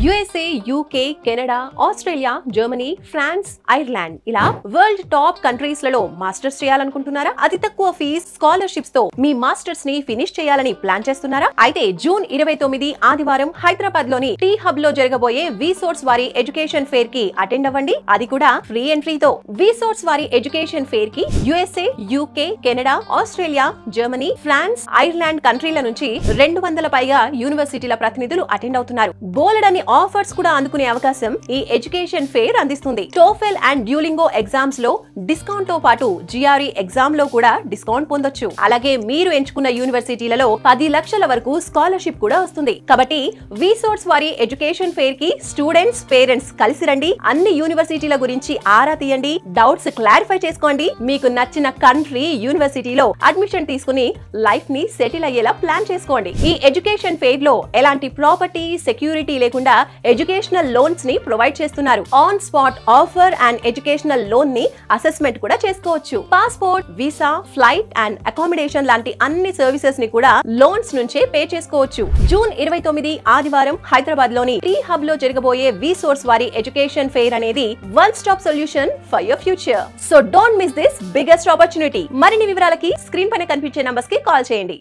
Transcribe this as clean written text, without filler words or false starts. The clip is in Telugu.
USA, UK, Canada, Australia, Germany, France, Ireland ఇలా వరల్డ్ టాప్ కంట్రీస్ లలో మాస్టర్స్ చేయాలనుకుంటున్నారా? అతి తక్కువ ఫీజ్ స్కాలర్షిప్స్ తో మీ మాస్టర్స్ ని ఫినిష్ చేయాలని ప్లాన్ చేస్తున్నారా? అయితే జూన్ 29 ఆదివారం హైదరాబాద్ లోని టీ హబ్ లో జరగబోయే విసోర్స్ వారి ఎడ్యుకేషన్ ఫేర్ కి అటెండ్ అవ్వండి. అది కూడా ఫ్రీ ఎంట్రీతో. విసోర్స్ వారి ఎడ్యుకేషన్ ఫేర్ కి USA, UK, Canada, Australia, Germany, France, Ireland కంట్రీల నుంచి 200 పైగా యూనివర్సిటీల ప్రతినిధులు అటెండ్ అవుతున్నారు. బోలెడని ఆఫర్స్ కూడా అందుకునే అవకాశం ఈ ఎడ్యుకేషన్ ఫేర్ అందిస్తుంది. టోఫెల్ అండ్ డ్యూలింగో ఎగ్జామ్స్ లో డిస్కౌంట్ తో పాటు జిఆర్ఈ ఎగ్జామ్ లో కూడా డిస్కౌంట్ పొందొచ్చు. అలాగే మీరు ఎంచుకున్న యూనివర్సిటీలలో 10 లక్షల వరకు స్కాలర్షిప్ కూడా వస్తుంది. కాబట్టి విసోర్స్ వారి ఎడ్యుకేషన్ ఫేర్ కి స్టూడెంట్స్, పేరెంట్స్ కలిసి రండి. అన్ని యూనివర్సిటీల గురించి ఆరా తీయండి, డౌట్స్ క్లారిఫై చేసుకోండి. మీకు నచ్చిన కంట్రీ, యూనివర్సిటీలో అడ్మిషన్ తీసుకుని లైఫ్ ని సెటిల్ అయ్యేలా ప్లాన్ చేసుకోండి. ఈ ఎడ్యుకేషన్ ఫేర్ లో ఎలాంటి ప్రాపర్టీ, సెక్యూరిటీ లేకుండా ఎడ్యుకేషనల్ లోన్స్ ని ప్రొవైడ్ చేస్తున్నారు. On spot offer and educational loan ని అసెస్మెంట్ కూడా చేసుకోవచ్చు. Passport, visa, flight and accommodation లాంటి అన్ని సర్వీసెస్ ని కూడా లోన్స్ నుంచే పే చేసుకోవచ్చు. జూన్ 29 ఆదివారం హైదరాబాద్ లోని టీ హబ్ లో జరగబోయే విసోర్స్ వారి ఎడ్యుకేషన్ ఫేర్ అనేది one stop solution for your future. So don't miss this biggest opportunity. మరిన్ని వివరాలకి స్క్రీన్ పైన కనిపించే నంబర్స్ కి కాల్ చేయండి.